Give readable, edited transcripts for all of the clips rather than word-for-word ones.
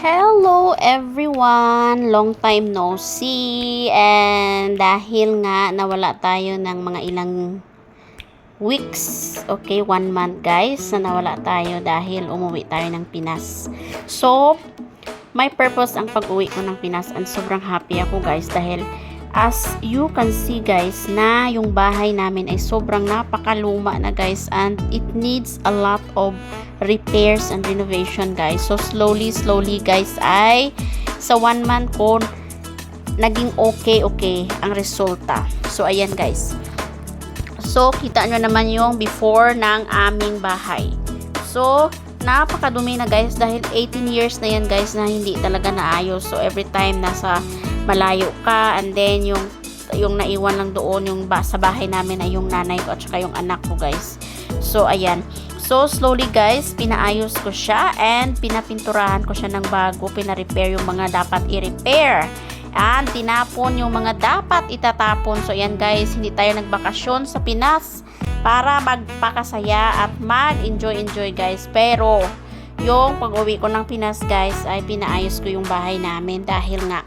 Hello everyone! Long time no see, and dahil nga nawala tayo ng mga ilang weeks, okay, 1 month guys, na nawala tayo dahil umuwi tayo ng Pinas. So, my purpose ang pag-uwi ko ng Pinas, and sobrang happy ako guys dahil as you can see guys na yung bahay namin ay sobrang napakaluma na guys, and it needs a lot of repairs and renovation guys. So slowly guys ay sa 1 month ko naging okay ang resulta. So ayan guys. So kita nyo naman yung before ng aming bahay. So napakadumi na guys dahil 18 years na yan guys na hindi talaga naayos. So every time nasa malayo ka, and then yung naiwan lang doon yung sa bahay namin ay yung nanay ko at saka yung anak ko guys. So ayan. So, slowly guys, pinaayos ko siya and pinapinturahan ko siya ng bago, pina-repair yung mga dapat i-repair. And tinapon yung mga dapat itatapon. So, ayan guys, hindi tayo nagbakasyon sa Pinas para magpakasaya at mag-enjoy guys. Pero, yung pag-uwi ko ng Pinas guys, ay pinaayos ko yung bahay namin dahil nga,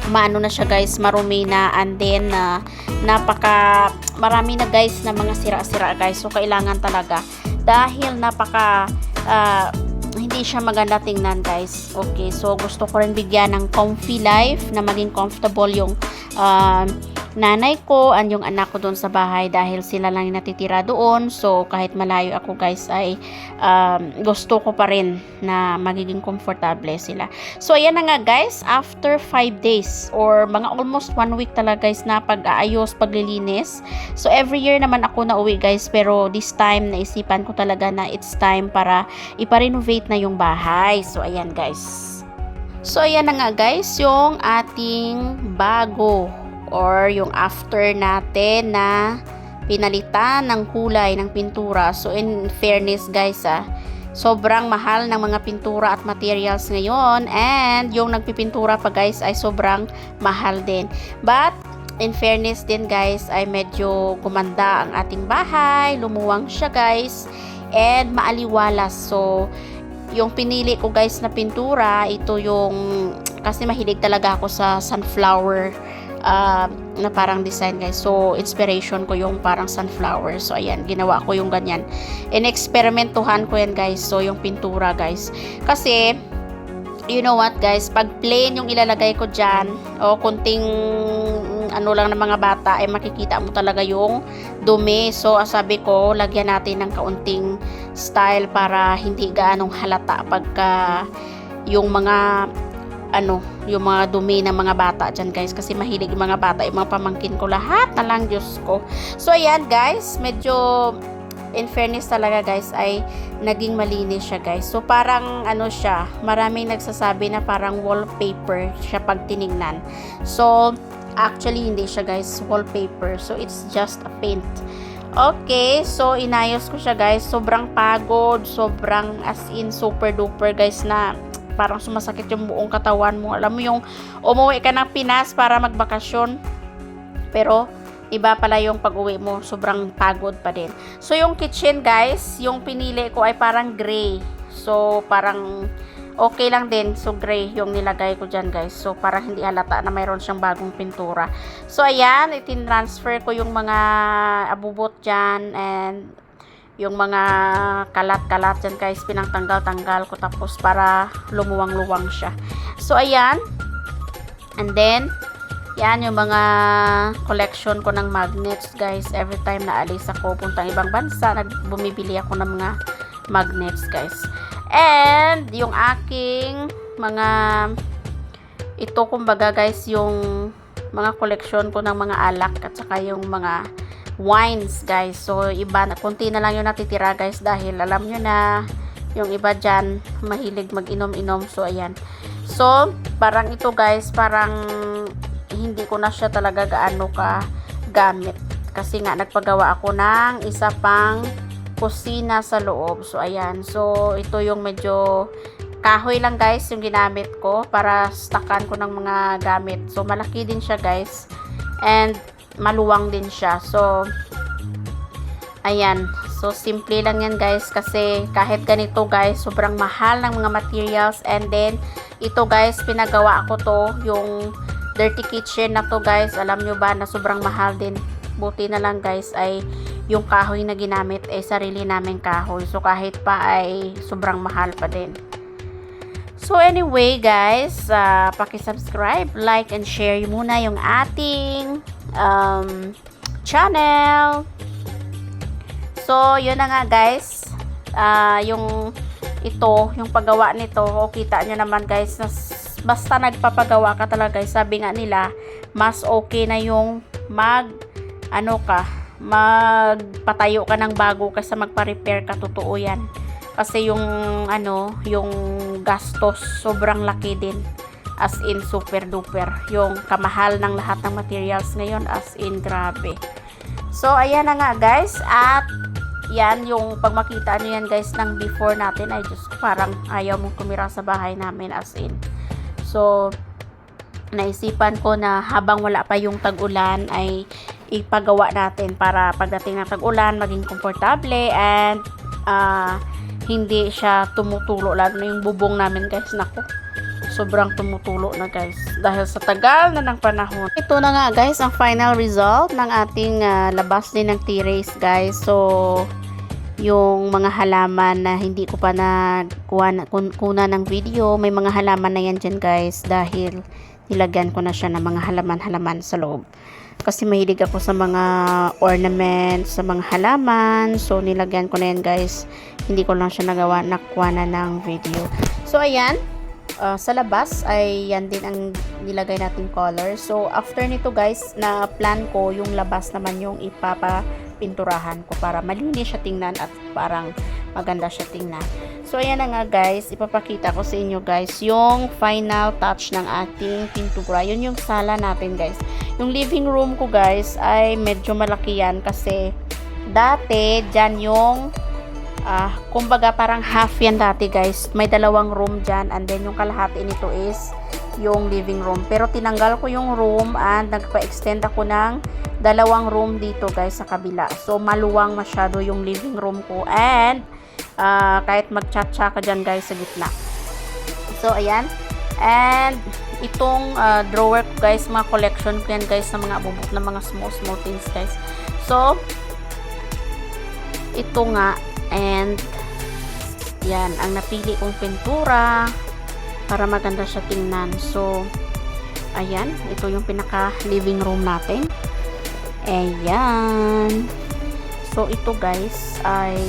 maano na siya guys, marumi na, and then marami na guys na mga sira-sira guys. So kailangan talaga dahil hindi siya maganda tingnan guys. Okay, so gusto ko rin bigyan ng comfy life, na maging comfortable yung nanay ko and yung anak ko doon sa bahay dahil sila lang yung natitira doon. So kahit malayo ako guys ay gusto ko pa rin na magiging komportable sila. So ayan na nga guys, after 5 days or mga almost 1 week talaga guys na pag-aayos, paglilinis. So every year naman ako na uwi guys, pero this time naisipan ko talaga na it's time para ipa-renovate na yung bahay. So ayan guys. So ayan na nga guys, yung ating bago or yung after natin na pinalitan ng kulay ng pintura. So in fairness guys, sobrang mahal ng mga pintura at materials ngayon, and yung nagpipintura pa guys ay sobrang mahal din. But in fairness din guys ay medyo gumanda ang ating bahay, lumuwang siya guys, and maaliwalas. So yung pinili ko guys na pintura, ito yung, kasi mahilig talaga ako sa sunflower na parang design guys. So inspiration ko yung parang sunflower. So ayan, ginawa ko yung ganyan. In-experimentuhan ko yan guys. So yung pintura guys, kasi you know what guys, pag plain yung ilalagay ko dyan o kunting ano lang ng mga bata, ay makikita mo talaga yung dumi. So sabi ko, lagyan natin ng kaunting style para hindi gaanong halata pagka yung mga yung mga dumi ng mga bata dyan guys, kasi mahilig yung mga bata, yung mga pamangkin ko, lahat na lang, Diyos ko. So ayan guys, medyo in fairness talaga guys ay naging malinis siya guys. So parang siya, maraming nagsasabi na parang wallpaper siya pag tinignan. So actually hindi siya guys wallpaper, so it's just a paint. Okay, so inayos ko siya guys. Sobrang pagod, sobrang as in super duper guys, na parang sumasakit yung buong katawan mo. Alam mo yung umuwi ka ng Pinas para magbakasyon, pero iba pala yung pag-uwi mo, sobrang pagod pa din. So yung kitchen guys, yung pinili ko ay parang gray. So parang okay lang din. So gray yung nilagay ko dyan guys. So parang hindi halata na mayroon siyang bagong pintura. So ayan, itin-transfer ko yung mga abubot dyan, and yung mga kalat-kalat dyan guys, pinangtanggal-tanggal ko tapos para lumuwang-luwang siya. So ayan, and then yan yung mga collection ko ng magnets guys. Every time na alis ako puntang ibang bansa, bumibili ako ng mga magnets guys. And yung aking mga ito kumbaga guys, yung mga collection ko ng mga alak at saka yung mga wines guys. So iba, konti na lang yung natitira guys dahil alam nyo na yung iba dyan mahilig mag-inom-inom. So ayan, so parang ito guys, parang hindi ko na siya talaga gaano ka gamit, kasi nga nagpagawa ako ng isa pang kusina sa loob. So ayan, so ito yung medyo kahoy lang guys yung ginamit ko para stackan ko ng mga gamit. So malaki din siya guys, and maluwang din siya. So ayan, So, simple lang yan guys kasi kahit ganito guys, sobrang mahal ng mga materials. And then, ito guys, pinagawa ko to, yung dirty kitchen na to guys. Alam nyo ba na sobrang mahal din. Buti na lang guys ay yung kahoy na ginamit ay sarili naming kahoy. So, kahit pa ay sobrang mahal pa din. So, anyway guys, paki-subscribe, like, and share muna yung ating channel. So, yun na nga guys, yung paggawa nito, kita nyo naman guys, basta nagpapagawa ka talaga guys, sabi nga nila, mas okay na yung magpatayo ka ng bago kaysa magpa-repair ka, totoo yan. Kasi yung gastos, sobrang laki din. As in, super duper. Yung kamahal ng lahat ng materials ngayon, as in, grabe. So, ayan na nga guys, at yan, yung pag makita nyo yan guys ng before natin ay just parang ayaw mong tumira sa bahay namin, as in. So, naisipan ko na habang wala pa yung tag-ulan ay ipagawa natin para pagdating ng tag-ulan maging komportable and hindi siya tumutulo, lalo na yung bubong namin guys, nako, sobrang tumutulo na guys dahil sa tagal na ng panahon. Ito na nga guys ang final result ng ating labas din ng terrace guys. So yung mga halaman na hindi ko pa kuna ng video, may mga halaman na yan dyan guys dahil nilagyan ko na siya ng mga halaman sa loob. Kasi mahilig ako sa mga ornaments, sa mga halaman. So, nilagyan ko na yan guys. Hindi ko lang siya nakuha na ng video. So, ayan. Sa labas ay yan din ang nilagay natin color. So, after nito guys, na plan ko yung labas naman yung ipapapinturahan ko para malinis siya tingnan at parang maganda siya tingnan. So, ayan na nga guys. Ipapakita ko sa inyo guys yung final touch ng ating pintura. Yun yung sala natin guys. Yung living room ko guys ay medyo malaki yan kasi dati dyan yung kumbaga parang half yan dati guys. May dalawang room dyan and then yung kalahati nito is yung living room. Pero tinanggal ko yung room and nagpa-extend ako ng dalawang room dito guys sa kabila. So maluwang masyado yung living room ko and kahit mag-chat-chat ka dyan guys sa gitna. So ayan. And itong drawer guys, mga collection ko yan guys sa mga abubot na mga small things guys. So ito nga, and yan ang napili kong pintura para maganda siya tingnan. So ayan, ito yung pinaka living room natin. Ayan. So ito guys ay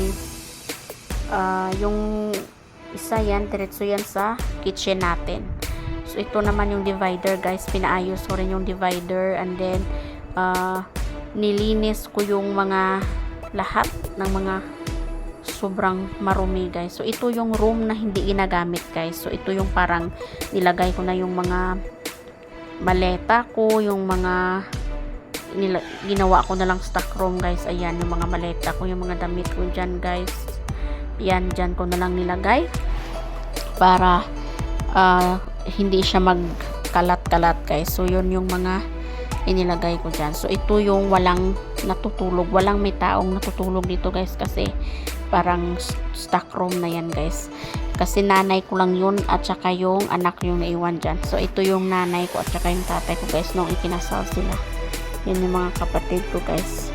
yung isa yan, diretso yan sa kitchen natin. So ito naman yung divider guys, pinaayos ko rin yung divider and then nilinis ko yung mga lahat ng mga sobrang marumi guys. So ito yung room na hindi ginagamit guys. So ito yung parang nilagay ko na yung mga maleta ko, yung mga ginawa ko na lang stock room guys. Ayan yung mga maleta ko, yung mga damit ko dyan guys. Yan, dyan ko na lang nilagay para hindi siya magkalat-kalat guys. So yun yung mga inilagay ko dyan. So ito yung walang natutulog, walang may taong natutulog dito guys kasi parang stock room na yan guys. Kasi nanay ko lang yun at saka yung anak yung naiwan dyan. So ito yung nanay ko at saka yung tatay ko guys nung ikinasal sila. Yun yung mga kapatid ko guys.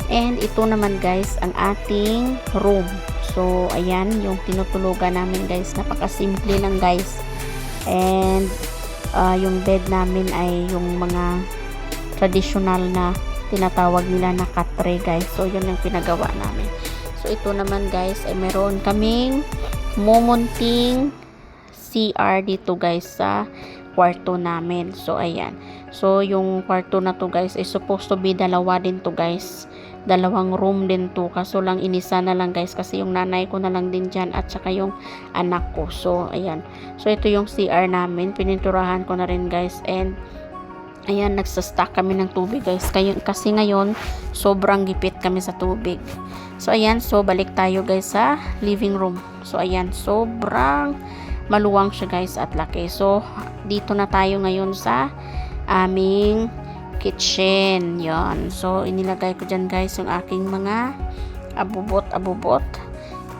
And ito naman guys ang ating room. So ayan yung tinutulugan namin guys. Napakasimple lang guys. And yung bed namin ay yung mga traditional na tinatawag nila na katre guys. So yun yung pinagawa namin. So ito naman guys ay meron kaming mumunting CR dito guys sa kwarto namin. So ayan. So yung kwarto na to guys is supposed to be dalawa din to guys. Dalawang room din to. Kaso lang inisa na lang guys kasi yung nanay ko na lang din dyan at saka yung anak ko. So ayan. So ito yung CR namin. Pininturahan ko na rin guys. And ayan, nagsastock kami ng tubig guys. Kasi ngayon sobrang gipit kami sa tubig. So ayan. So balik tayo guys sa living room. So ayan. Sobrang maluwang siya guys at laki. So dito na tayo ngayon sa aming kitchen. Yon. So inilagay ko dyan guys yung aking mga abubot.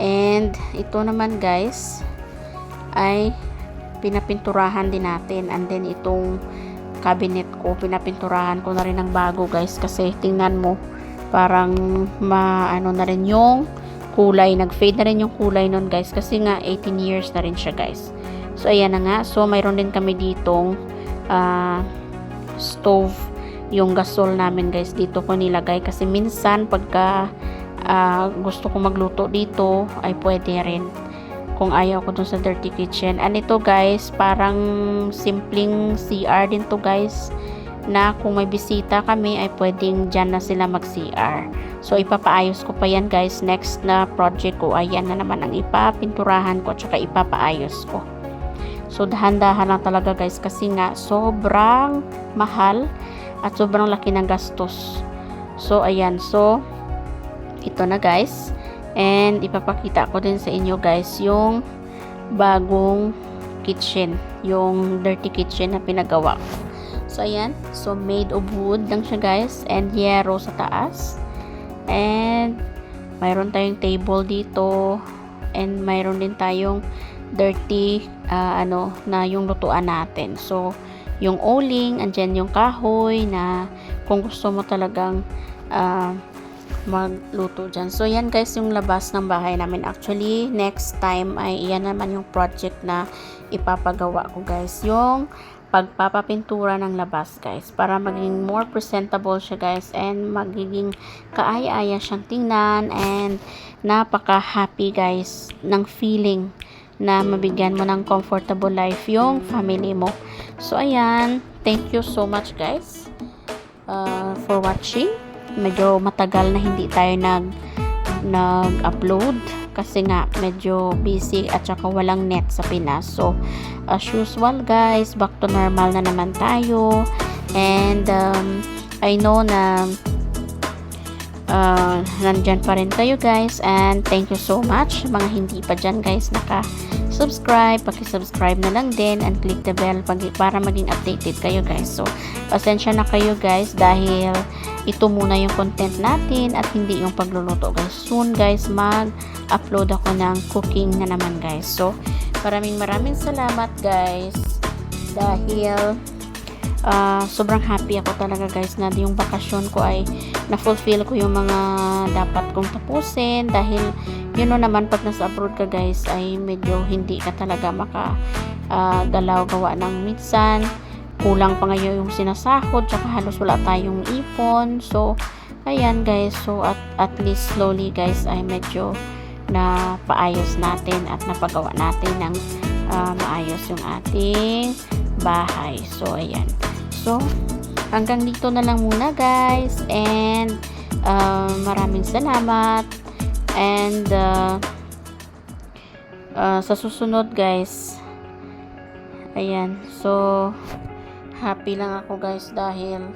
And ito naman guys ay pinapinturahan din natin. And then itong cabinet ko, pinapinturahan ko na rin ng bago guys, kasi tingnan mo parang maano na rin yung kulay, nag-fade na rin yung kulay nun guys, kasi nga 18 years na rin siya guys. So ayan na nga. So mayroon din kami ditong stove, yung gasol namin guys, dito ko nilagay kasi minsan pagka gusto ko magluto dito ay pwede rin kung ayaw ko dun sa dirty kitchen. And ito guys, parang simpleng CR din to guys, na kung may bisita kami ay pwedeng dyan na sila mag CR. So ipapaayos ko pa yan guys. Next na project ko, ayan na naman ang ipapinturahan ko at saka ipapaayos ko. So dahan-dahan lang talaga guys, kasi nga sobrang mahal at sobrang laki ng gastos. So ayan, so ito na guys, and ipapakita ko din sa inyo guys yung bagong kitchen, yung dirty kitchen na pinagawa ko. So ayan, so made of wood lang siya guys, and yero sa taas, and mayroon tayong table dito, and mayroon din tayong dirty na yung lutuan natin. So yung uling, andyan yung kahoy na kung gusto mo talagang magluto dyan. So yan guys yung labas ng bahay namin. Actually next time ay iyan naman yung project na ipapagawa ko guys, yung pagpapapintura ng labas guys, para maging more presentable siya guys, and magiging kaaya-aya siyang tingnan, and napaka happy guys ng feeling na mabigyan mo ng comfortable life yung family mo. So ayan, thank you so much guys for watching. Medyo matagal na hindi tayo nag-upload kasi nga medyo busy at saka walang net sa Pinas. So as usual guys, back to normal na naman tayo, and I know na nandyan pa rin kayo guys, and thank you so much. Mga hindi pa dyan guys naka-subscribe, paki-subscribe na lang din and click the bell para maging updated kayo guys. So pasensya na kayo guys dahil ito muna yung content natin at hindi yung pagluluto guys. Soon guys mag-upload ako ng cooking na naman guys. So maraming salamat guys, dahil sobrang happy ako talaga guys na yung bakasyon ko ay na-fulfill ko yung mga dapat kong tapusin, dahil yun know naman pag nasa abroad ka guys ay medyo hindi ka talaga galaw gawa ng minsan kulang pa ngayon yung sinasahod, tsaka halos wala tayong ipon. So ayan guys, so at least slowly guys ay medyo na paayos natin at napagawa natin ng maayos yung ating bahay. So ayan, so hanggang dito na lang muna guys, and maraming salamat, and sa susunod guys, ayan, so happy lang ako guys dahil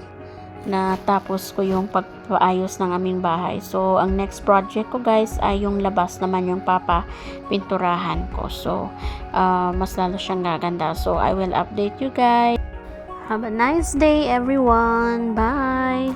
natapos ko yung pagpaayos ng aming bahay. So ang next project ko guys ay yung labas naman yung pinturahan ko. So mas lalo siyang gaganda. So I will update you guys. Have a nice day everyone. Bye.